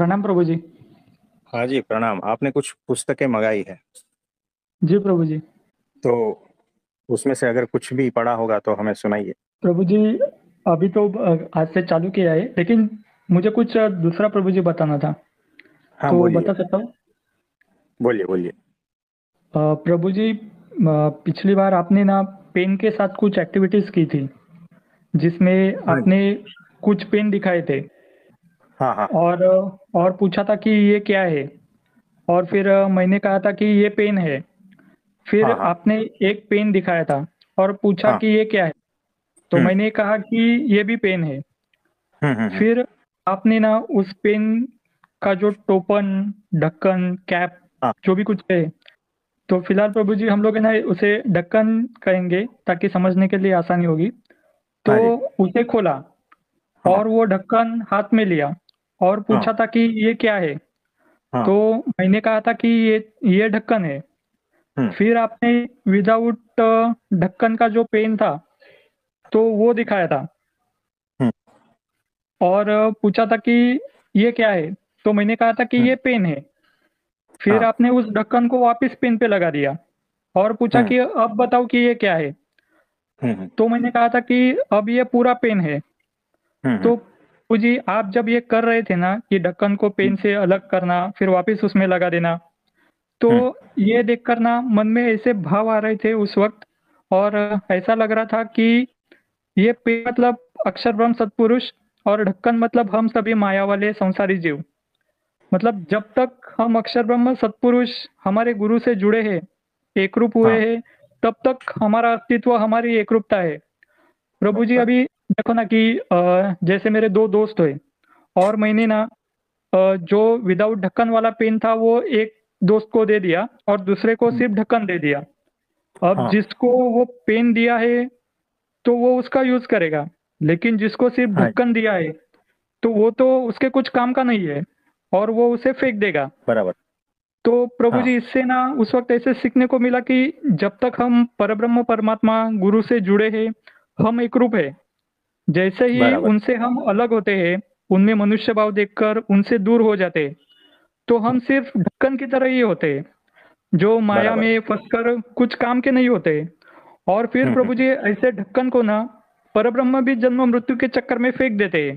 प्रणाम प्रभु जी। हाँ जी, प्रणाम। आपने कुछ पुस्तकें मंगाई है जी प्रभु जी। तो उसमें से अगर कुछ भी पढ़ा होगा तो हमें सुनाइए। प्रभु जी, अभी तो आज से चालू किया है, लेकिन मुझे कुछ दूसरा प्रभु जी बताना था, हाँ, तो बोलिए। बता सकता हूँ। बोलिए बोलिए। प्रभु जी, पिछली बार आपने ना पेन के साथ कुछ एक्टिविटीज की थी, जिसमें हाँ जी। आपने कुछ पेन दिखाए थे हाँ हाँ और पूछा था कि ये क्या है। और फिर मैंने कहा था कि ये पेन है। फिर हाँ हाँ आपने एक पेन दिखाया था और पूछा हाँ। कि ये क्या है। तो हम्म मैंने कहा कि ये भी पेन है। हम्म। फिर आपने ना उस पेन का जो टोपन, ढक्कन, कैप, हाँ। जो भी कुछ है, तो फिलहाल प्रभु जी हम लोग है ना उसे ढक्कन कहेंगे ताकि समझने के लिए आसानी होगी। तो हाँ जी। उसे खोला हाँ और वो ढक्कन हाथ में लिया और हाँ पूछा था कि ये क्या है। हाँ। तो मैंने कहा था कि ये ढक्कन है। हम्म फिर आपने विदाउट ढक्कन का जो पेन था, तो वो दिखाया था हम्म और पूछा था कि ये क्या है। तो मैंने कहा था कि हम्म। ये पेन है। फिर हाँ। आपने उस ढक्कन को वापस पेन पे लगा दिया और पूछा हम्म कि अब बताओ कि ये क्या है। हम्म तो मैंने कहा था कि अब ये पूरा पेन है। हम्म तो जी, आप जब ये कर रहे थे ना कि ढक्कन को पेन से अलग करना फिर वापस उसमें लगा देना, तो हम्म। ये देखकर ना मन में ऐसे भाव आ रहे थे उस वक्त। और ऐसा लग रहा था कि ये पेन मतलब अक्षर ब्रह्म सत्पुरुष और ढक्कन मतलब हम सभी माया वाले संसारी जीव। मतलब जब तक हम अक्षर ब्रह्म सत्पुरुष हमारे गुरु से जुड़े हैं, एक रूप हुए हाँ, हैं, तब तक हमारा अस्तित्व, हमारी एकरूपता है। प्रभु जी, बराबर। अभी देखो ना कि जैसे मेरे दो दोस्त हुए और मैंने ना जो विदाउट ढक्कन वाला पेन था वो एक दोस्त को दे दिया और दूसरे को हम्म, सिर्फ ढक्कन दे दिया। अब हाँ जिसको वो पेन दिया है तो वो उसका यूज करेगा, लेकिन जिसको सिर्फ हाँ। ढक्कन दिया है तो वो तो उसके कुछ काम का नहीं है और वो उसे फेंक देगा। बराबर। तो प्रभु हाँ। जी, इससे ना उस वक्त ऐसे सीखने को मिला कि जब तक हम परब्रह्म परमात्मा गुरु से जुड़े हैं, हम एक रूप है। जैसे ही बराबर। उनसे हम अलग होते हैं, उनमें मनुष्य भाव देखकर उनसे दूर हो जाते हैं, तो हम सिर्फ ढक्कन की तरह ही होते हैं, जो माया बराबर। में फंसकर कुछ काम के नहीं होते। और फिर हम्म। प्रभु जी ऐसे ढक्कन को ना परब्रह्म भी जन्म मृत्यु के चक्कर में फेंक देते हैं।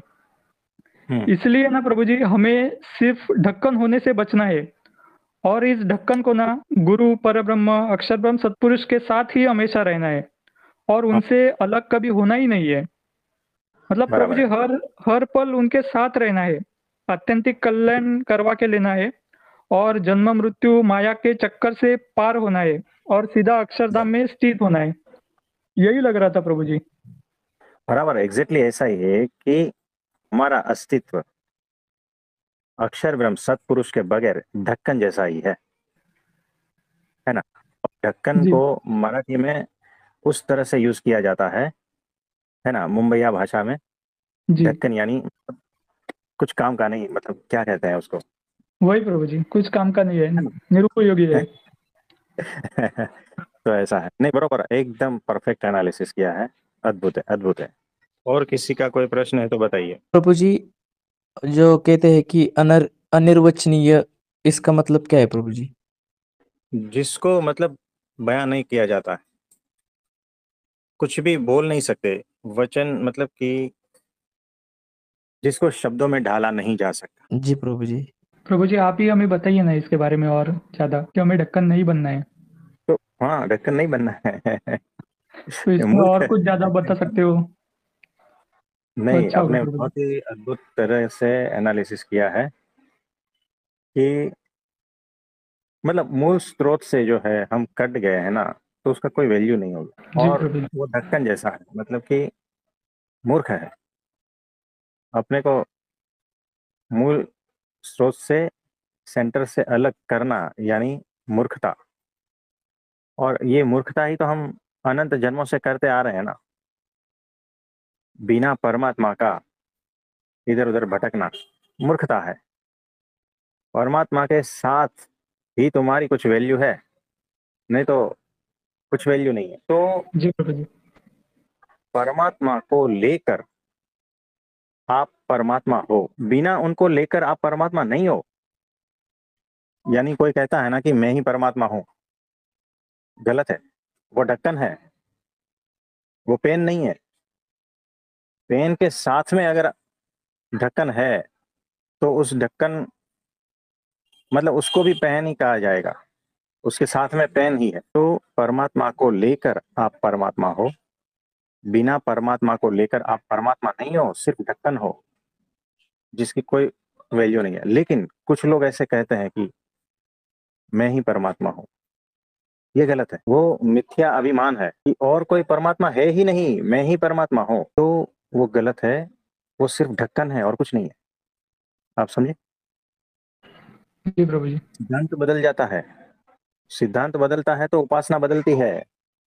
हम्म। इसलिए ना प्रभु जी हमें सिर्फ ढक्कन होने से बचना है और इस ढक्कन को ना गुरु परब्रह्म अक्षर ब्रह्म सत्पुरुष के साथ ही हमेशा रहना है और हाँ, उनसे अलग कभी होना ही नहीं है। मतलब प्रभु बराबर जी है। हर हर पल उनके साथ रहना है, अत्यंतिक कल्याण करवा के लेना है और जन्म मृत्यु माया के चक्कर से पार होना है और सीधा अक्षरधाम में स्थित होना है। यही लग रहा था प्रभु जी। बराबर, एग्जैक्टली ऐसा ही है कि हमारा अस्तित्व अक्षर ब्रह्म सत्पुरुष के बगैर ढक्कन जैसा ही है ना। ढक्कन जी को मराठी में उस तरह से यूज किया जाता है ना, मुंबईया भाषा में। जी। ढक्कन यानी कुछ काम का नहीं, मतलब क्या कहते हैं उसको, वही प्रभु जी, कुछ काम का नहीं है, है निरुपयोगी है। ना। तो ऐसा है, नहीं, बरोबर, एकदम परफेक्ट एनालिसिस किया है। अद्भुत है, अद्भुत है। और किसी का कोई प्रश्न है तो बताइए। प्रभु जी, जो कहते हैं कि अनिर्वचनीय, इसका मतलब क्या है प्रभु जी? जिसको मतलब बयां नहीं किया जाता, कुछ भी बोल नहीं सकते। वचन मतलब कि जिसको शब्दों में ढाला नहीं जा सकता। जी प्रभु जी। प्रभु जी, आप ही हमें बताइए ना इसके बारे में और ज्यादा, कि हमें ढक्कन नहीं बनना है। तो हाँ, ढक्कन नहीं बनना है। तो ये इसमें मूर्ख और है। कुछ ज्यादा बता सकते हो तो नहीं, अच्छा होगा आपने प्रभु जी। बहुत ही अद्भुत तरह से एनालिसिस किया है कि मतलब मूल स्रोत से जो है हम कट गए हैं ना, तो उसका कोई वैल्यू नहीं होगा। जी और प्रभु जी। वो ढक्कन जैसा है, मतलब कि मूर्ख है। अपने को मूल स्रोत से, सेंटर से अलग करना यानी मूर्खता। और ये मूर्खता ही तो हम अनंत जन्मों से करते आ रहे हैं ना, बिना परमात्मा का इधर उधर भटकना मूर्खता है। परमात्मा के साथ ही तुम्हारी कुछ वैल्यू है, नहीं तो कुछ वैल्यू नहीं है। तो जी प्रभु जी। परमात्मा को लेकर आप परमात्मा हो, बिना उनको लेकर आप परमात्मा नहीं हो। यानी कोई कहता है ना कि मैं ही परमात्मा हूं, गलत है। वो ढक्कन है, वो पेन नहीं है। पेन के साथ में अगर ढक्कन है तो उस ढक्कन मतलब उसको भी पेन ही कहा जाएगा, उसके साथ में पेन ही है। तो परमात्मा को लेकर आप परमात्मा हो, बिना परमात्मा को लेकर आप परमात्मा नहीं हो, सिर्फ ढक्कन हो जिसकी कोई वैल्यू नहीं है। लेकिन कुछ लोग ऐसे कहते हैं कि मैं ही परमात्मा हूं, ये गलत है। वो मिथ्या अभिमान है कि और कोई परमात्मा है ही नहीं, मैं ही परमात्मा हूं, तो वो गलत है। वो सिर्फ ढक्कन है और कुछ नहीं है। आप समझे? जी प्रभु जी। सिद्धांत बदल जाता है, सिद्धांत बदलता है तो उपासना बदलती है,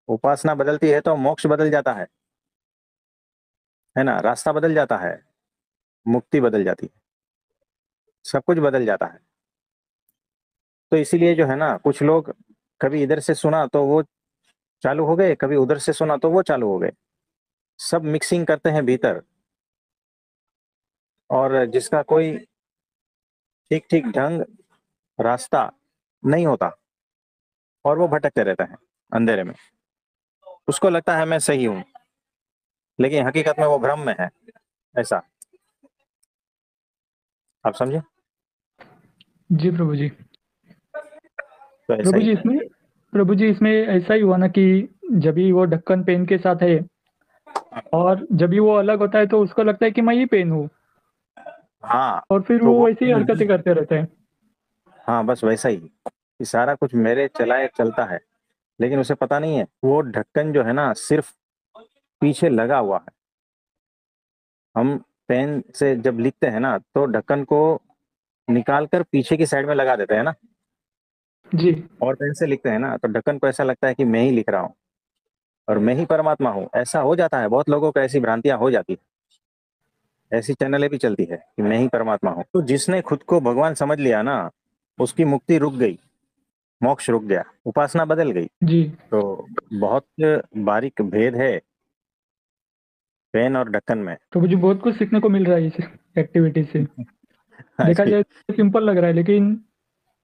उपासना बदलती है तो मोक्ष बदल जाता है ना, रास्ता बदल जाता है, मुक्ति बदल जाती है, सब कुछ बदल जाता है। तो इसीलिए जो है ना, कुछ लोग कभी इधर से सुना तो वो चालू हो गए, कभी उधर से सुना तो वो चालू हो गए, सब मिक्सिंग करते हैं भीतर। और जिसका कोई ठीक ठीक ढंग रास्ता नहीं होता और वो भटकते रहता है अंधेरे में, उसको लगता है मैं सही हूं, लेकिन हकीकत में वो भ्रम में है। ऐसा, आप समझे? जी प्रभु जी। तो ऐसा प्रभु ही जी है। इसमें प्रभु जी इसमें ऐसा ही हुआ ना कि जब भी वो ढक्कन पेन के साथ है और जब भी वो अलग होता है तो उसको लगता है कि मैं ही पेन हूँ हाँ, और फिर तो वो वो वैसी ही पेन नहीं हरकतें है। करते रहते हैं। हाँ, बस वैसा ही कि सारा कुछ मेरे चलाए चलता है, लेकिन उसे पता नहीं है वो ढक्कन जो है ना सिर्फ पीछे लगा हुआ है। हम पेन से जब लिखते हैं ना तो ढक्कन को निकाल कर पीछे की साइड में लगा देते हैं ना, जी और पेन से लिखते हैं ना तो ढक्कन को ऐसा लगता है कि मैं ही लिख रहा हूँ और मैं ही परमात्मा हूँ। ऐसा हो जाता है, बहुत लोगों को ऐसी भ्रांतियां हो जाती है, ऐसी चैनलें भी चलती है कि मैं ही परमात्मा हूँ। तो जिसने खुद को भगवान समझ लिया ना, उसकी मुक्ति रुक गई, मोक्ष रुक गया, उपासना बदल गई। जी तो बहुत बारीक भेद है पेन और ढक्कन में। प्रभु जी, बहुत कुछ सीखने को मिल रहा है इस एक्टिविटी से। हाँ देखा जी। जाए तो सिंपल लग रहा है लेकिन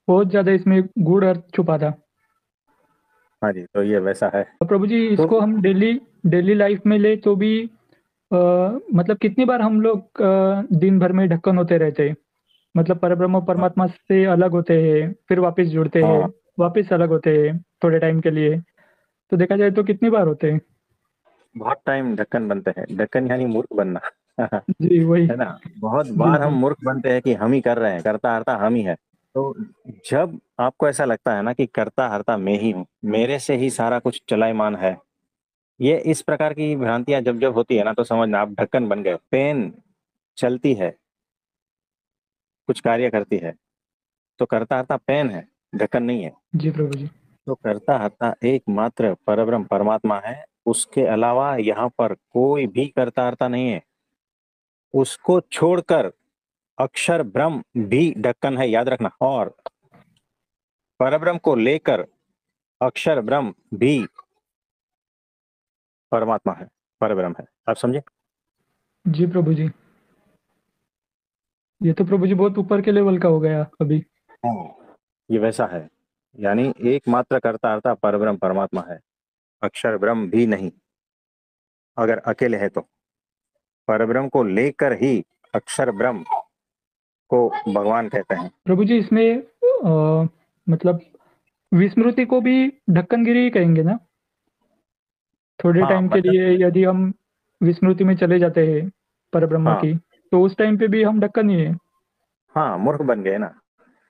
बहुत ज्यादा इसमें गूढ़ अर्थ छुपा था। हाँ जी, तो ये वैसा है। और प्रभु जी तो इसको हम डेली डेली लाइफ में ले तो भी मतलब कितनी बार हम लोग दिन भर में ढक्कन होते रहते हैं। मतलब परब्रह्म परमात्मा से अलग होते हैं फिर वापस जुड़ते हैं, हाँ, वापस अलग होते हैं थोड़े टाइम के लिए। तो देखा जाए तो कितनी बार होते हैं। बहुत टाइम ढक्कन बनते हैं, ढक्कन यानी मूर्ख बनना। जी वही। है ना, बहुत जी बार हम जी मूर्ख बनते हैं कि हम ही कर रहे हैं, करता हरता हम ही है। तो जब आपको ऐसा लगता है ना कि करता हरता मैं ही हूँ, मेरे से ही सारा कुछ चलायमान है, ये इस प्रकार की भ्रांतियां जब जब होती है ना, तो समझना आप ढक्कन बन गए। पेन चलती है, कुछ कार्य करती है, तो करता हरता पेन है, ढक्कन नहीं है। जी प्रभु जी। तो करता हरता एकमात्र परब्रह्म परमात्मा है, उसके अलावा यहाँ पर कोई भी करता हरता नहीं है। उसको छोड़कर अक्षर ब्रह्म भी ढक्कन है, याद रखना। और परब्रह्म को लेकर अक्षर ब्रह्म भी परमात्मा है, परब्रह्म है। आप समझे? जी प्रभु जी। ये तो प्रभु जी बहुत ऊपर के लेवल का हो गया अभी। हाँ, ये वैसा है। यानी एकमात्र कर्ता हर्ता परब्रह्म परमात्मा है, अक्षर ब्रह्म भी नहीं, अगर अकेले है तो। परब्रह्म को लेकर ही अक्षर ब्रह्म को भगवान कहते हैं। प्रभु जी इसमें मतलब विस्मृति को भी ढक्कनगिरी ही कहेंगे ना। थोड़े हाँ, टाइम के मतलब लिए यदि हम विस्मृति में चले जाते हैं परब्रह्म हाँ, की, तो उस टाइम पे भी हम ढक्कन ही है। हाँ, मूर्ख बन गए ना,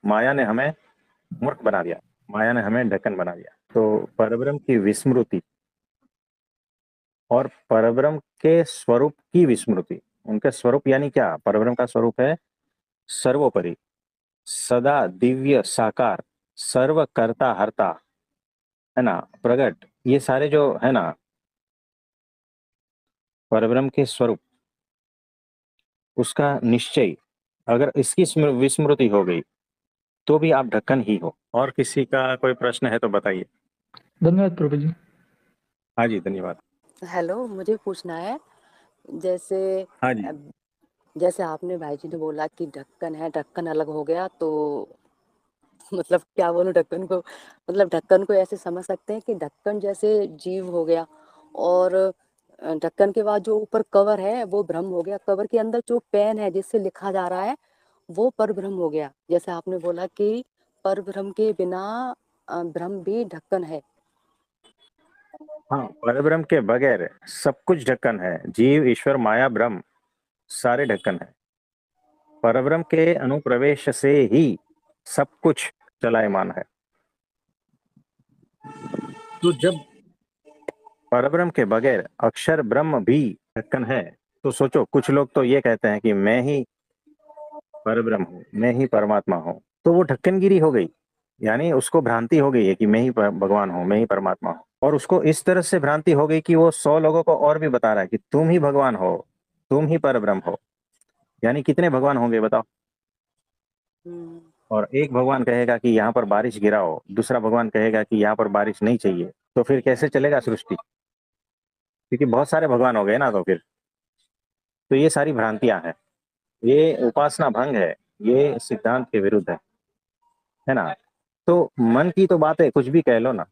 माया ने हमें मूर्ख बना दिया, माया ने हमें ढक्कन बना दिया। तो परब्रह्म की विस्मृति और परब्रह्म के स्वरूप की विस्मृति, उनके स्वरूप यानी क्या? परब्रह्म का स्वरूप है सर्वोपरि, सदा दिव्य साकार, सर्व कर्ता हर्ता, है ना, प्रगट, ये सारे जो है ना परब्रह्म के स्वरूप, उसका निश्चय, अगर इसकी विस्मृति हो गई तो भी आप ढक्कन ही हो। और किसी का कोई प्रश्न है तो बताइए। धन्यवाद प्रभु जी। हाँ जी, धन्यवाद। हेलो, मुझे पूछना है जैसे हाँ जी। अ, जैसे आपने भाई जी ने बोला कि ढक्कन है, ढक्कन अलग हो गया, तो मतलब क्या बोलूं ढक्कन को, मतलब ढक्कन को ऐसे समझ सकते हैं कि ढक्कन जैसे जीव हो गया, और ढक्कन के बाद जो ऊपर कवर है वो ब्रह्म हो गया, कवर के अंदर जो पेन है जिससे लिखा जा रहा है वो परब्रह्म हो गया। जैसे आपने बोला कि परब्रह्म के बिना ब्रह्म भी ढक्कन है। हाँ, परब्रह्म के बगैर सब कुछ ढक्कन है। जीव, ईश्वर, माया, ब्रह्म सारे ढक्कन है। परब्रह्म के अनुप्रवेश से ही सब कुछ चलायमान है। तो जब परब्रह्म के बगैर अक्षर ब्रह्म भी ढक्कन है, तो सोचो, कुछ लोग तो ये कहते हैं कि मैं ही परब्रह्म हूँ, मैं ही परमात्मा हूँ, तो वो ढक्कनगिरी हो गई। यानी उसको भ्रांति हो गई है कि मैं ही भगवान हूँ, मैं ही परमात्मा हूँ। और उसको इस तरह से भ्रांति हो गई कि वो 100 लोगों को और भी बता रहा है कि तुम ही भगवान हो, तुम ही परब्रह्म हो। यानी कितने भगवान होंगे बताओ? हम्म। और एक भगवान कहेगा कि यहाँ पर बारिश गिराओ, दूसरा भगवान कहेगा कि यहाँ पर बारिश नहीं चाहिए। तो फिर कैसे चलेगा सृष्टि? क्योंकि बहुत सारे भगवान हो गए ना। तो फिर तो ये सारी भ्रांतियां हैं, ये उपासना भंग है, ये सिद्धांत के विरुद्ध है ना। तो मन की तो बातें कुछ भी कह लो ना,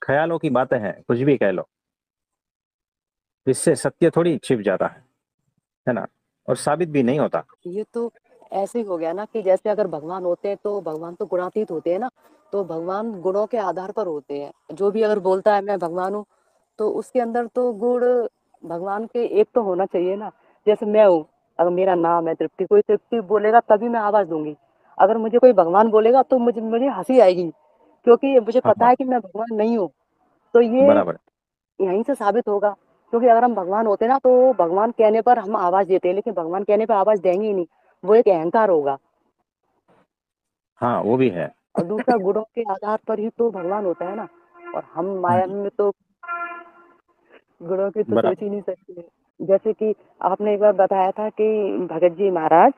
ख्यालों की बातें हैं, कुछ भी कह लो, इससे सत्य थोड़ी छिप जाता है ना, और साबित भी नहीं होता। ये तो ऐसे ही हो गया ना कि जैसे अगर भगवान होते हैं तो भगवान तो गुणातीत होते हैं ना, तो भगवान गुणों के आधार पर होते हैं। जो भी अगर बोलता है मैं भगवान हूँ, तो उसके अंदर तो गुण भगवान के एक तो होना चाहिए ना। जैसे मैं हूँ, अगर मेरा नाम है तृप्ति, कोई तृप्ति बोलेगा तभी मैं आवाज दूंगी। अगर मुझे कोई भगवान बोलेगा तो मुझे मुझे हंसी आएगी, क्योंकि मुझे हाँ पता हाँ, है कि मैं भगवान नहीं हूँ। तो ये बराबर। यहीं से साबित होगा, क्योंकि अगर हम भगवान होते ना तो भगवान कहने पर हम आवाज देते हैं, लेकिन भगवान कहने पर आवाज देंगे ही नहीं, वो एक अहंकार होगा। हाँ, वो भी है। और दूसरा गुणों के आधार पर ही तो भगवान होता है ना, और हम हाँ माया जी, में तो गुणों की तो सोच बराबर। ही नहीं सकते। जैसे कि आपने एक बार बताया था कि भगत जी महाराज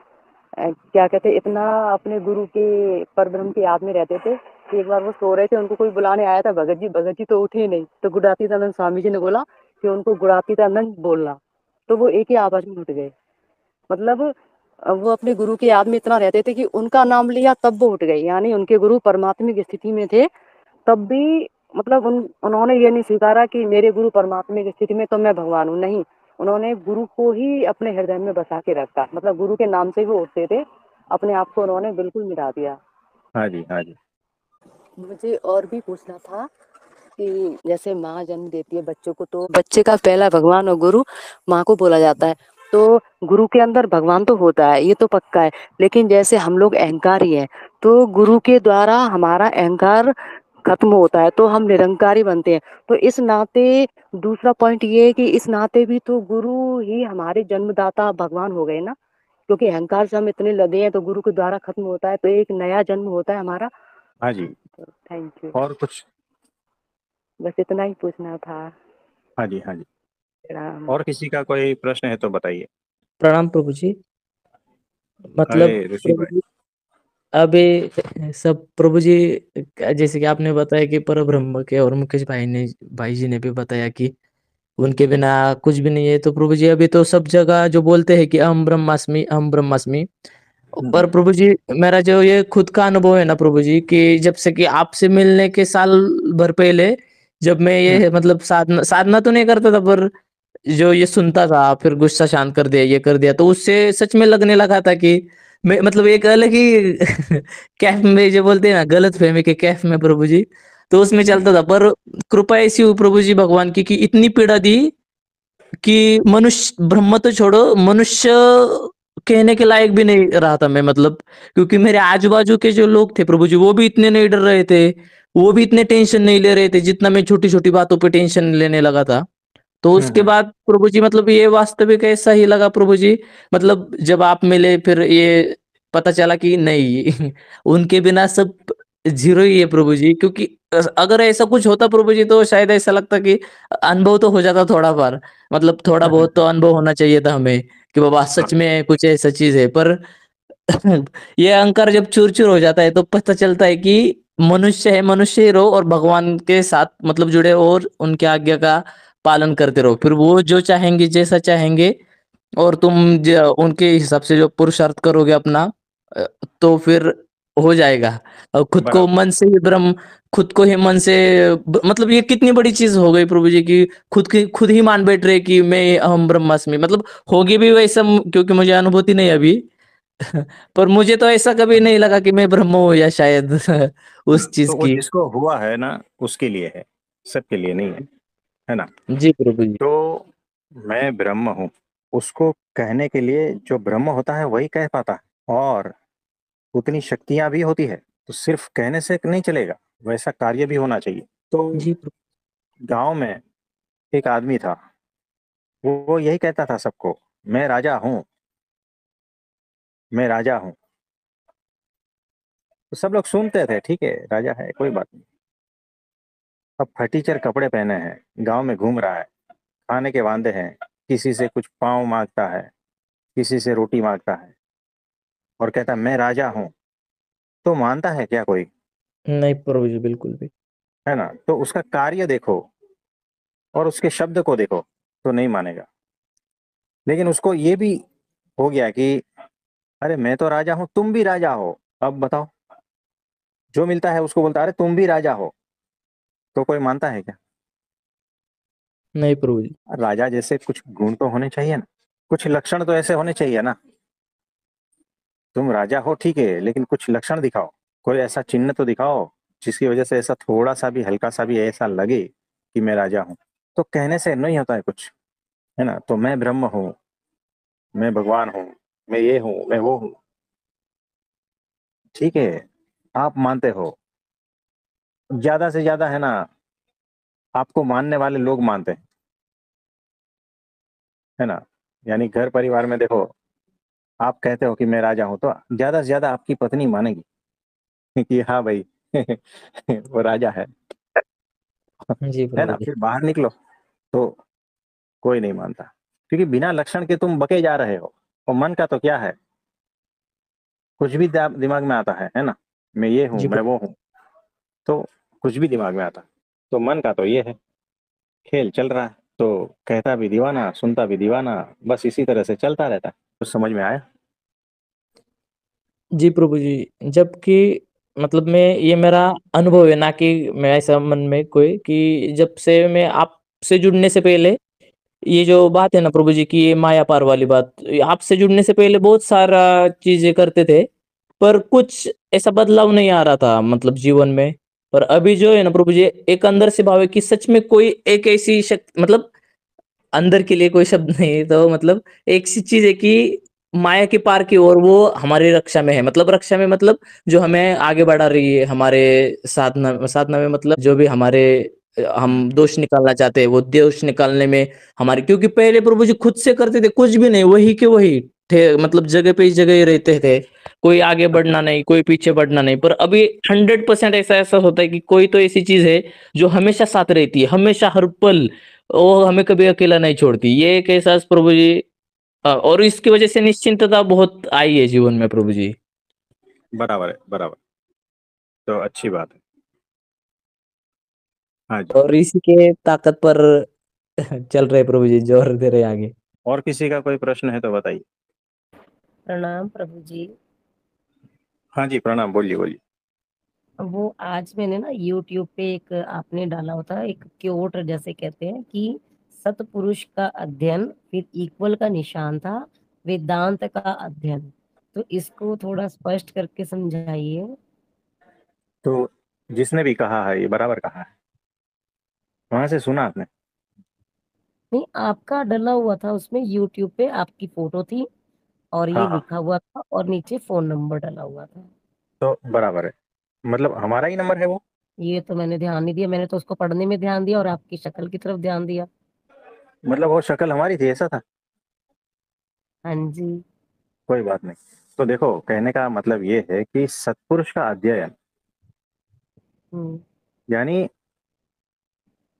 क्या कहते, इतना अपने गुरु के परब्रह्म की याद में रहते थे कि एक बार वो सो रहे थे, उनको कोई बुलाने आया था, भगत जी तो उठे ही नहीं, तो गुणातीतानंद स्वामी जी ने बोला कि उनको गुणातीतानंद बोलना, तो वो एक ही आवाज में उठ गए। मतलब वो अपने गुरु की याद में इतना रहते थे कि उनका नाम लिया तब वो उठ गए, यानी उनके गुरु परमात्मा की स्थिति में थे तब भी, मतलब उन्होंने ये नहीं स्वीकारा कि मेरे गुरु परमात्मा की स्थिति में तो मैं भगवान हूँ, नहीं। उन्होंने गुरु को ही अपने हृदय में बसा के रखा, मतलब गुरु के नाम से वो उठते थे, अपने आप को उन्होंने बिल्कुल मिटा दिया। हाँ जी, हाँ जी। मुझे और भी पूछना था कि जैसे माँ जन्म देती है बच्चों को, तो बच्चे का पहला भगवान और गुरु माँ को बोला जाता है। तो गुरु के अंदर भगवान तो होता है, ये तो पक्का है, लेकिन जैसे हम लोग अहंकारी हैं, तो गुरु के द्वारा हमारा अहंकार खत्म होता है तो हम निरंकारी बनते हैं। तो इस नाते दूसरा पॉइंट ये है कि इस नाते भी तो गुरु ही हमारे जन्मदाता भगवान हो गए ना, क्योंकि अहंकार से हम इतने लदे हैं तो गुरु के द्वारा खत्म होता है तो एक नया जन्म होता है हमारा। हाँ जी। Thank you. और कुछ? बस इतना ही पूछना था। हाँ जी, हाँ जी। प्रणाम। और किसी का कोई प्रश्न है तो बताइए। प्रणाम प्रभु जी। अरे मतलब ऋषि प्रभु भाई। जी, अभी सब प्रभु जी, जैसे कि आपने बताया कि परब्रह्म के, और मुकेश भाई जी ने भी बताया कि उनके बिना कुछ भी नहीं है। तो प्रभु जी अभी तो सब जगह जो बोलते हैं कि अहम ब्रह्मास्मि, अहम ब्रह्मास्मि। पर प्रभु जी, मेरा जो ये खुद का अनुभव है ना प्रभु जी, कि जब से कि आपसे मिलने के साल भर पहले, जब मैं ये मतलब साधना साधना तो नहीं करता था, पर जो ये सुनता था, फिर गुस्सा शांत कर दिया, ये कर दिया, तो उससे सच में लगने लगा था कि मैं मतलब एक अलग ही कैफ में, जो बोलते हैं ना, गलत फहमी के कैफ में प्रभु जी, तो उसमें चलता था। पर कृपा ऐसी हुई प्रभु जी भगवान की कि इतनी पीड़ा दी कि मनुष्य, ब्रह्म तो छोड़ो, मनुष्य कहने के लायक भी नहीं रहा था मैं, मतलब क्योंकि मेरे आजू बाजू के जो लोग थे प्रभु जी, वो भी इतने नहीं डर रहे थे, वो भी इतने टेंशन नहीं ले रहे थे जितना मैं छोटी छोटी बातों पे टेंशन लेने लगा था। तो उसके बाद प्रभु जी, मतलब ये वास्तविक ऐसा ही लगा प्रभु जी, मतलब जब आप मिले फिर ये पता चला कि नहीं उनके बिना सब जीरो ही है प्रभु जी। क्योंकि अगर ऐसा कुछ होता प्रभु जी, तो शायद ऐसा लगता कि अनुभव तो हो जाता थोड़ा बार, मतलब थोड़ा बहुत तो अनुभव होना चाहिए था हमें कि बाबा सच में कुछ ऐसा चीज है। पर ये अहंकार जब चूर चूर हो जाता है तो पता चलता है कि मनुष्य है, मनुष्य ही रहो, और भगवान के साथ मतलब जुड़े और उनके आज्ञा का पालन करते रहो, फिर वो जो चाहेंगे, जैसा चाहेंगे और तुम उनके हिसाब से जो पुरुषार्थ करोगे अपना अ, तो फिर हो जाएगा। और खुद को बराबर। मन से ही ब्रह्म, खुद को ही मन से मतलब ये कितनी बड़ी चीज हो गई प्रभु जी की खुद ही मान बैठ रहे कि मैं अहम ब्रह्मास्मि, मतलब होगी भी वैसा क्योंकि मुझे अनुभूति नहीं अभी पर मुझे तो ऐसा कभी नहीं लगा कि मैं ब्रह्म हूँ या शायद उस चीज तो वो की। जिसको हुआ है ना उसके लिए है, सबके लिए नहीं है ना। जी प्रभु जी। तो मैं ब्रह्म हूँ उसको कहने के लिए जो ब्रह्म होता है वही कह पाता है, और उतनी शक्तियां भी होती है। तो सिर्फ कहने से नहीं चलेगा, वैसा कार्य भी होना चाहिए। तो जी प्रभु। गांव में एक आदमी था, वो यही कहता था सबको, मैं राजा हूँ, मैं राजा हूँ। तो सब लोग सुनते थे, ठीक है राजा है कोई बात नहीं। अब फटीचर कपड़े पहने हैं, गांव में घूम रहा है, खाने के वांदे हैं, किसी से कुछ पाँव मांगता है, किसी से रोटी मांगता है, और कहता मैं राजा हूँ। तो मानता है क्या कोई? नहीं प्रभु जी बिल्कुल भी। है ना। तो उसका कार्य देखो और उसके शब्द को देखो तो नहीं मानेगा। लेकिन उसको ये भी हो गया कि अरे मैं तो राजा हूं, तुम भी राजा हो, अब बताओ। जो मिलता है उसको बोलता है अरे तुम भी राजा हो। तो कोई मानता है क्या? नहीं प्रभु जी। राजा जैसे कुछ गुण तो होने चाहिए ना, कुछ लक्षण तो ऐसे होने चाहिए ना। तुम राजा हो ठीक है, लेकिन कुछ लक्षण दिखाओ, कोई ऐसा चिन्ह तो दिखाओ जिसकी वजह से ऐसा थोड़ा सा भी, हल्का सा भी ऐसा लगे कि मैं राजा हूं। तो कहने से नहीं होता है कुछ, है ना। तो मैं ब्रह्म हूँ, मैं भगवान हूँ, मैं ये हूँ, मैं वो हूँ, ठीक है, आप मानते हो। ज्यादा से ज्यादा है ना, आपको मानने वाले लोग मानते हैं, है ना। यानी घर परिवार में देखो, आप कहते हो कि मैं राजा हूं, तो ज्यादा से ज्यादा आपकी पत्नी मानेगी कि हाँ भाई वो राजा जी है प्रभु ना। जी। फिर बाहर निकलो तो कोई नहीं मानता, क्योंकि बिना लक्षण के तुम बके जा रहे हो। और मन का तो क्या है, कुछ भी दिमाग में आता है ना। मैं ये हूँ, जी मैं वो हूँ, तो कुछ भी दिमाग में आता है। तो मन का तो ये है, खेल चल रहा है, तो कहता भी दीवाना, सुनता भी दीवाना, बस इसी तरह से चलता रहता है। तो समझ में आया? जी प्रभु जी। जबकि मतलब मैं ये मेरा अनुभव है ना कि मैं ऐसा मन में कोई कि जब से मैं आपसे जुड़ने से पहले ये जो बात है ना प्रभु जी की ये माया पार वाली बात, आपसे जुड़ने से पहले बहुत सारा चीजें करते थे पर कुछ ऐसा बदलाव नहीं आ रहा था मतलब जीवन में। पर अभी जो है ना प्रभु जी एक अंदर से भाव है कि सच में कोई एक ऐसी शक्ति मतलब अंदर के लिए कोई शब्द नहीं है तो मतलब एक सी चीज है कि माया के पार की ओर वो हमारी रक्षा में है, मतलब रक्षा में मतलब जो हमें आगे बढ़ा रही है हमारे साधना साधना में, मतलब जो भी हमारे हम दोष निकालना चाहते हैं वो दोष निकालने में हमारे, क्योंकि पहले प्रभु जी खुद से करते थे कुछ भी नहीं, वही के वही थे, मतलब जगह पे ही जगह ही रहते थे, कोई आगे बढ़ना नहीं कोई पीछे बढ़ना नहीं। पर अभी 100% ऐसा ऐसा होता है कि कोई तो ऐसी चीज है जो हमेशा साथ रहती है, हमेशा हर पल वो हमें कभी अकेला नहीं छोड़ती। ये एक एहसास प्रभु जी और इसकी वजह से निश्चिंतता बहुत आई है जीवन में प्रभु जी। बराबर है, बराबर। तो अच्छी बात है। हाँ जी। और इसी के ताकत पर चल रहे प्रभु जी, जोर दे रहे आगे। और किसी का कोई प्रश्न है तो बताइए। प्रणाम प्रभु जी। हाँ जी, प्रणाम, बोलिए बोलिए। वो आज मैंने ना यूट्यूब पे एक आपने डाला होता एक क्योट जैसे कहते हैं कि सतपुरुष का अध्ययन फिर इक्वल का निशान था वेदांत का अध्ययन। तो इसको थोड़ा स्पष्ट करके समझाइए। तो जिसने भी कहा है ये बराबर कहा है, वहां से सुना आपने? नहीं, आपका डला हुआ था उसमें यूट्यूब पे आपकी फोटो थी और हाँ ये हाँ, लिखा हुआ था और नीचे फोन नंबर डला हुआ था। तो बराबर है, मतलब हमारा ही नंबर है वो। ये तो मैंने ध्यान नहीं दिया, मैंने तो उसको पढ़ने में ध्यान दिया और आपकी शक्ल की तरफ ध्यान दिया। मतलब वो शक्ल हमारी थी, ऐसा था? हाँ जी। कोई बात नहीं। तो देखो, कहने का मतलब ये है कि सत्पुरुष का अध्ययन हम्म। यानी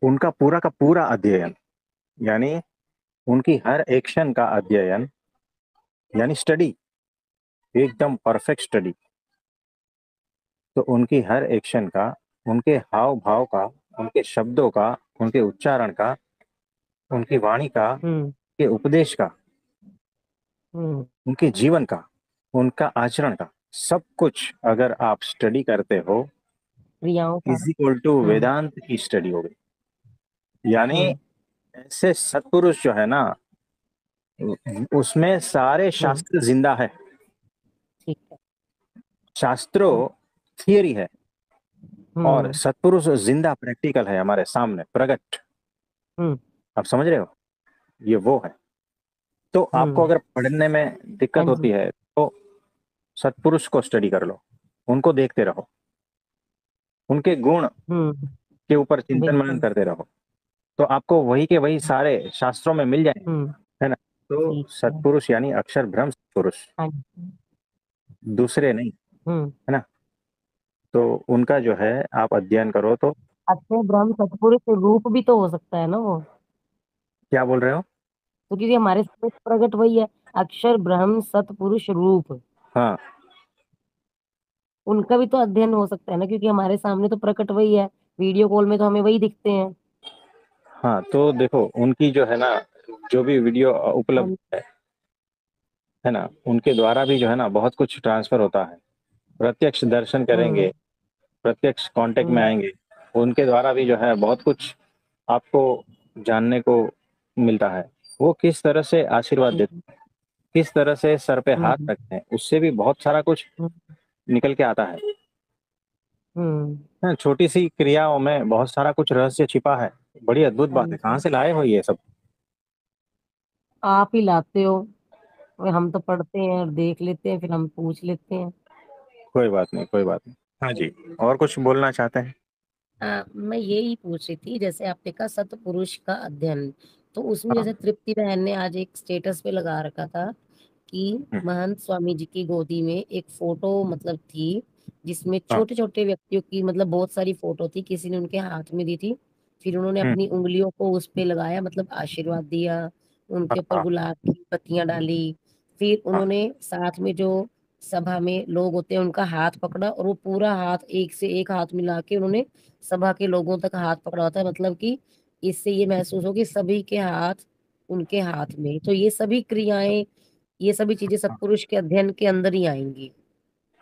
उनका पूरा का पूरा अध्ययन, यानी उनकी हर एक्शन का अध्ययन, यानी स्टडी, एकदम परफेक्ट स्टडी। तो उनकी हर एक्शन का, उनके हाव भाव का, उनके शब्दों का, उनके उच्चारण का, उनकी वाणी का, हम्म। के उपदेश का उनके जीवन का, उनका आचरण का, सब कुछ अगर आप स्टडी करते हो क्रियाओं का। इज इक्वल टू वेदांत की स्टडी हो गई। यानी ऐसे सत्पुरुष जो है ना, उसमें सारे शास्त्र जिंदा है। ठीक है। शास्त्रों थियरी है और सत्पुरुष जिंदा प्रैक्टिकल है, हमारे सामने प्रकट। आप समझ रहे हो, ये वो है। तो आपको अगर पढ़ने में दिक्कत हाँ होती जी। है तो सत्पुरुष को स्टडी कर लो, उनको देखते रहो, उनके गुण के ऊपर चिंतन मनन बिल्कुल। करते रहो, तो आपको वही के वही सारे शास्त्रों में मिल जाएंगे, है ना। तो ठीक है। सत्पुरुष यानी अक्षर ब्रह्म सत्पुरुष, हाँ जी। दूसरे नहीं, है ना। तो उनका जो है आप अध्ययन करो तो। अक्षय ब्रह्म सतपुरुष रूप भी तो हो सकता है ना वो, क्या बोल रहे हो? तो क्योंकि हमारे सामने प्रकट वही है, अक्षर ब्रह्म सतपुरुष रूप, हाँ उनका भी तो अध्ययन हो सकता है ना, क्योंकि हमारे सामने तो प्रकट वही है, वीडियो कॉल में तो हमें वही दिखते हैं। हाँ, तो देखो उनकी जो है ना, जो भी वीडियो उपलब्ध है ना, उनके द्वारा भी जो है ना बहुत कुछ ट्रांसफर होता है। प्रत्यक्ष दर्शन करेंगे, प्रत्यक्ष कांटेक्ट में आएंगे, उनके द्वारा भी जो है बहुत कुछ आपको जानने को मिलता है। वो किस तरह से आशीर्वाद देते हैं, किस तरह से सर पे हाथ रखते हैं, उससे भी बहुत सारा कुछ निकल के आता है। छोटी सी क्रियाओं में बहुत सारा कुछ रहस्य छिपा है। बड़ी अद्भुत बात है, कहाँ से लाए हो ये सब? आप ही लाते हो, हम तो पढ़ते हैं और देख लेते हैं, फिर हम पूछ लेते हैं। कोई बात नहीं, कोई बात नहीं। हाँ जी, और कुछ बोलना चाहते हैं? मैं यही पूछ रही थी, जैसे आपने कहा सतपुरुष का अध्ययन, तो उसमें हाँ। जैसे तृप्ति बहन ने आज एक स्टेटस पे लगा रखा था कि महंत स्वामी जी की गोदी में एक फोटो मतलब थी, जिसमें हाँ। छोटे छोटे व्यक्तियों की मतलब बहुत सारी फोटो थी, किसी ने उनके हाथ में दी थी, फिर उन्होंने अपनी उंगलियों को उस पे लगाया, मतलब आशीर्वाद दिया, उनके ऊपर हाँ। गुलाब की पत्तियां डाली, फिर हाँ। उन्होंने साथ में जो सभा में लोग होते हैं उनका हाथ पकड़ा, और वो पूरा हाथ एक से एक हाथ मिला के उन्होंने सभा के लोगों तक हाथ पकड़ा होता है, मतलब कि इससे ये महसूस हो कि सभी के हाथ उनके हाथ में, तो ये सभी क्रियाएं, ये सभी चीजें सत्पुरुष के अध्ययन के अंदर ही आएंगी।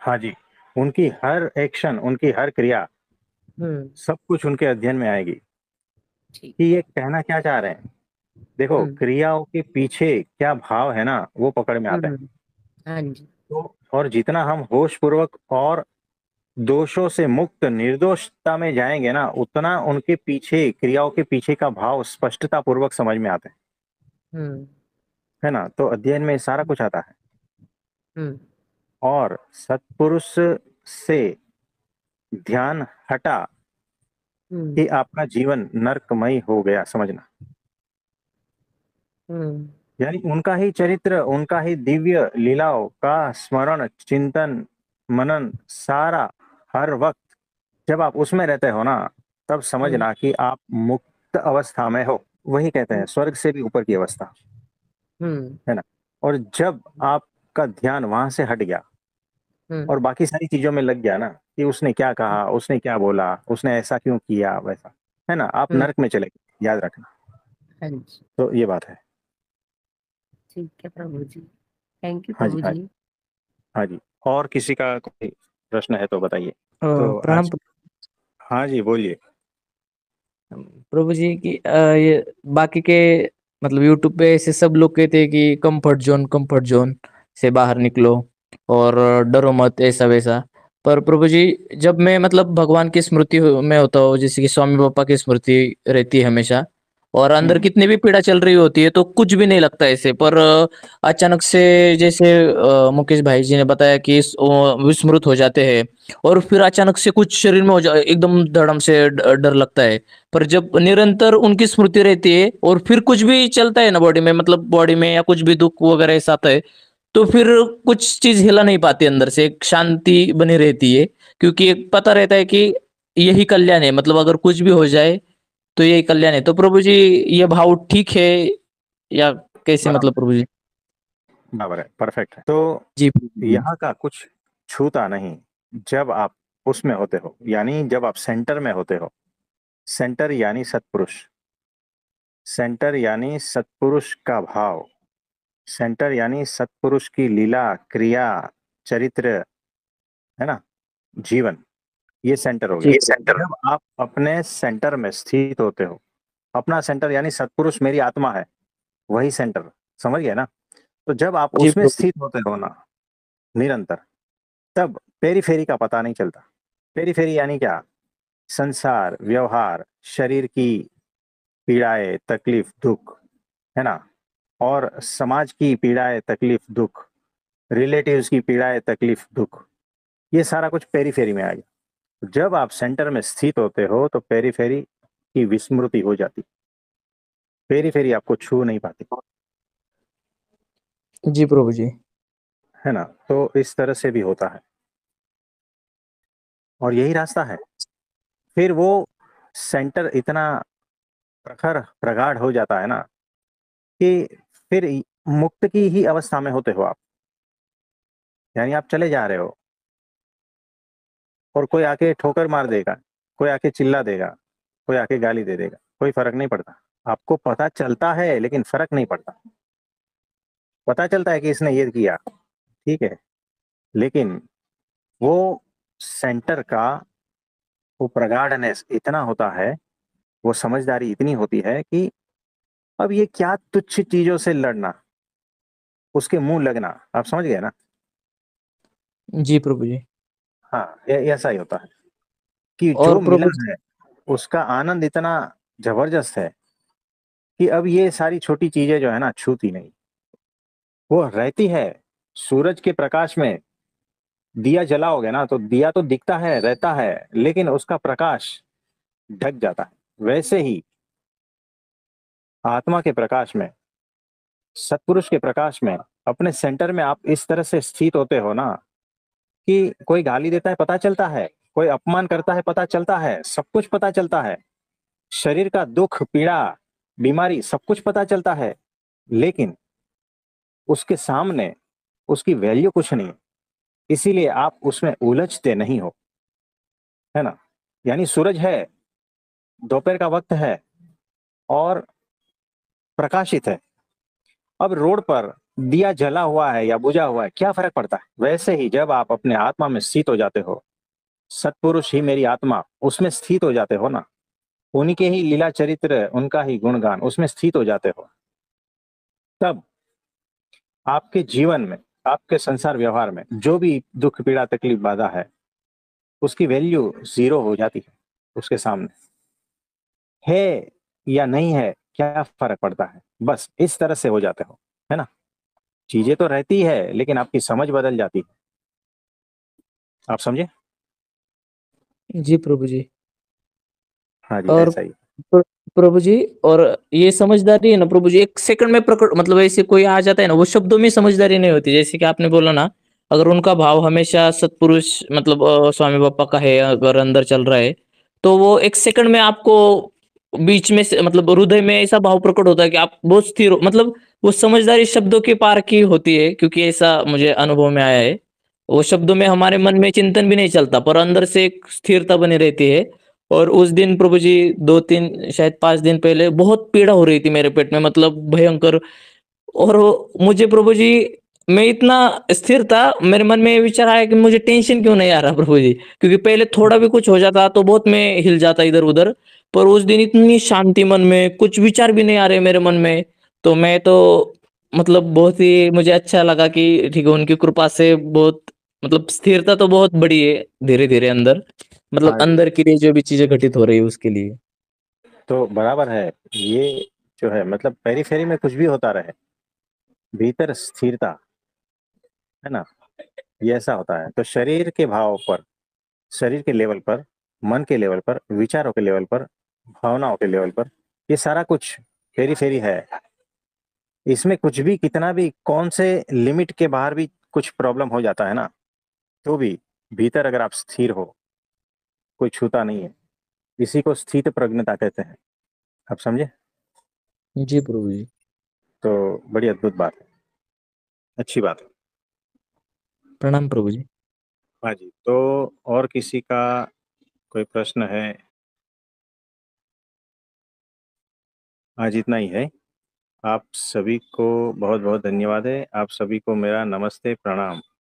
हाँ जी, उनकी हर एक्शन, उनकी हर क्रिया, सब कुछ उनके अध्ययन में आएगी। ठीक कि ये है। कहना क्या चाह रहे हैं? देखो, क्रियाओं के पीछे क्या भाव है ना, वो पकड़ में आता है। हाँ जी। तो और जितना हम होश पूर्वक और दोषों से मुक्त निर्दोषता में जाएंगे ना, उतना उनके पीछे, क्रियाओं के पीछे का भाव स्पष्टता पूर्वक समझ में आता है ना। तो अध्ययन में सारा कुछ आता है। और सत्पुरुष से ध्यान हटा कि आपका जीवन नरकमय हो गया, समझना। यानी उनका ही चरित्र, उनका ही दिव्य लीलाओं का स्मरण, चिंतन, मनन सारा, हर वक्त जब आप उसमें रहते हो ना, तब समझना कि आप मुक्त अवस्था में हो। वही कहते हैं स्वर्ग से भी ऊपर की अवस्था, है ना। और जब आपका ध्यान वहां से हट गया और बाकी सारी चीजों में लग गया ना, कि उसने क्या कहा, उसने क्या बोला, उसने ऐसा क्यों किया, वैसा, है ना, आप नरक में चले गए, याद रखना। हाँ जी। तो ये बात है। ठीक है प्रभु जी, थैंक यू हाँ जी, प्रभु हाँ जी। जी, हाँ जी। और किसी का कोई प्रश्न है तो बताइए। तो प्रणाम आज, हाँ जी, बोलिए। प्रभु जी की ये बाकी के मतलब यूट्यूब पे ऐसे सब लोग कहते हैं कि कंफर्ट जोन से बाहर निकलो और डरो मत, ऐसा वैसा। पर प्रभु जी, जब मैं मतलब भगवान की स्मृति में होता हूँ, जैसे कि स्वामी पापा की स्मृति रहती है हमेशा, और अंदर कितनी भी पीड़ा चल रही होती है तो कुछ भी नहीं लगता ऐसे, पर अचानक से जैसे मुकेश भाई जी ने बताया कि विस्मृत हो जाते हैं, और फिर अचानक से कुछ शरीर में हो जा एकदम धड़म से डर लगता है। पर जब निरंतर उनकी स्मृति रहती है और फिर कुछ भी चलता है ना बॉडी में, मतलब बॉडी में या कुछ भी दुख वगैरह ऐसा आता है, तो फिर कुछ चीज हिला नहीं पाती, अंदर से एक शांति बनी रहती है, क्योंकि एक पता रहता है कि यही कल्याण है, मतलब अगर कुछ भी हो जाए तो यही कल्याण है। तो प्रभु जी, ये भाव ठीक है या कैसे, मतलब प्रभु जी? बराबर है, परफेक्ट है। तो जी यहाँ का कुछ छूता नहीं जब आप उसमें होते हो, यानी जब आप सेंटर में होते हो। सेंटर यानी सत्पुरुष, सेंटर यानी सत्पुरुष का भाव, सेंटर यानी सत्पुरुष की लीला, क्रिया, चरित्र, है ना, जीवन, ये सेंटर हो जी गया। जब आप अपने सेंटर में स्थित होते हो, अपना सेंटर यानी सत्पुरुष मेरी आत्मा है, वही सेंटर, समझ गए ना। तो जब आप जी उसमें प्रभु स्थित होते हो ना निरंतर, तब पेरीफेरी का पता नहीं चलता। पेरीफेरी यानी क्या? संसार, व्यवहार, शरीर की पीड़ाएं, तकलीफ, दुख, है ना, और समाज की पीड़ाएं, तकलीफ, दुख, रिलेटिव्स की पीड़ाएं, तकलीफ, दुख, ये सारा कुछ पेरीफेरी में आ गया। जब आप सेंटर में स्थित होते हो तो पेरीफेरी की विस्मृति हो जाती, पेरीफेरी आपको छू नहीं पाती, जी प्रभु जी। है ना। तो इस तरह से भी होता है और यही रास्ता है। फिर वो सेंटर इतना प्रखर प्रगाढ़ हो जाता है ना कि फिर मुक्त की ही अवस्था में होते हो आप। यानी आप चले जा रहे हो और कोई आके ठोकर मार देगा, कोई आके चिल्ला देगा, कोई आके गाली दे देगा, कोई फर्क नहीं पड़ता। आपको पता चलता है लेकिन फर्क नहीं पड़ता। पता चलता है कि इसने ये किया, ठीक है, लेकिन वो सेंटर का वो प्रगाढ़नेस इतना होता है, वो समझदारी इतनी होती है कि अब ये क्या तुच्छ चीजों से लड़ना, उसके मुंह लगना, आप समझ गए ना। जी प्रभु जी। हाँ, ऐसा ही होता है कि और जो मिला प्रभु है उसका आनंद इतना जबरदस्त है कि अब ये सारी छोटी चीजें जो है ना छूती नहीं, वो रहती है। सूरज के प्रकाश में दिया जलाओगे ना तो दिया तो दिखता है, रहता है, लेकिन उसका प्रकाश ढक जाता है। वैसे ही आत्मा के प्रकाश में, सत्पुरुष के प्रकाश में, अपने सेंटर में आप इस तरह से स्थित होते हो ना कि कोई गाली देता है पता चलता है, कोई अपमान करता है पता चलता है, सब कुछ पता चलता है, शरीर का दुख, पीड़ा, बीमारी, सब कुछ पता चलता है, लेकिन उसके सामने उसकी वैल्यू कुछ नहीं है। इसीलिए आप उसमें उलझते नहीं हो, है ना। यानी सूरज है, दोपहर का वक्त है और प्रकाशित है। अब रोड पर दिया जला हुआ है या बुझा हुआ है, क्या फर्क पड़ता है। वैसे ही जब आप अपने आत्मा में स्थित हो जाते हो, सत्पुरुष ही मेरी आत्मा, उसमें स्थित हो जाते हो ना, उन्हीं के ही लीला चरित्र, उनका ही गुणगान, उसमें स्थित हो जाते हो, तब आपके जीवन में, आपके संसार व्यवहार में जो भी दुख, पीड़ा, तकलीफ, बाधा है, उसकी वैल्यू जीरो हो जाती है उसके सामने। है या नहीं है, क्या फर्क पड़ता है। बस इस तरह से हो जाते हो, है ना। चीजें तो रहती है लेकिन आपकी समझ बदल जाती है, आप समझे। जी प्रभु जी। हाँ जी, और ऐसा ही। प्रभु जी, और ये समझदारी है ना प्रभु जी, एक सेकंड में प्रकट, मतलब ऐसे कोई आ जाता है ना, वो शब्दों में समझदारी नहीं होती। जैसे कि आपने बोला ना, अगर उनका भाव हमेशा सत्पुरुष मतलब स्वामी बापा का है, अगर अंदर चल रहा है, तो वो एक सेकंड में आपको बीच में से, मतलब हृदय में ऐसा भाव प्रकट होता है कि आप बहुत स्थिर हो। मतलब वो समझदारी शब्दों के पार की होती है, क्योंकि ऐसा मुझे अनुभव में आया है। वो शब्दों में हमारे मन में चिंतन भी नहीं चलता, पर अंदर से एक स्थिरता बनी रहती है। और उस दिन प्रभु जी, 2-3 शायद 5 दिन पहले बहुत पीड़ा हो रही थी मेरे पेट में, मतलब भयंकर। और मुझे प्रभु जी, मैं इतना स्थिर था, मेरे मन में ये विचार आया कि मुझे टेंशन क्यों नहीं आ रहा प्रभु जी, क्योंकि पहले थोड़ा भी कुछ हो जाता तो बहुत मैं हिल जाता इधर उधर। पर उस दिन इतनी शांति, मन में कुछ विचार भी नहीं आ रहे मेरे मन में। तो मैं तो मतलब बहुत ही मुझे अच्छा लगा कि ठीक है, उनकी कृपा से बहुत, मतलब स्थिरता तो बहुत बड़ी है धीरे धीरे अंदर, मतलब हाँ जी, अंदर के लिए जो भी चीजें घटित हो रही है उसके लिए। तो बराबर है। ये जो है मतलब पेरीफेरी में कुछ भी होता रहे, भीतर स्थिरता, है ना, ये ऐसा होता है। तो शरीर के भाव पर, शरीर के लेवल पर, मन के लेवल पर, विचारों के लेवल पर, भावनाओं के लेवल पर, ये सारा कुछ पेरीफेरी है। इसमें कुछ भी, कितना भी, कौन से लिमिट के बाहर भी कुछ प्रॉब्लम हो जाता है ना, तो भी भीतर अगर आप स्थिर हो, कोई छूता नहीं है। इसी को स्थित प्रज्ञता कहते हैं, आप समझे। जी प्रभु जी। तो बड़ी अद्भुत बात है, अच्छी बात है। प्रणाम प्रभु जी। हाँ जी, तो और किसी का कोई प्रश्न है? आज इतना ही है। आप सभी को बहुत बहुत धन्यवाद है। आप सभी को मेरा नमस्ते प्रणाम।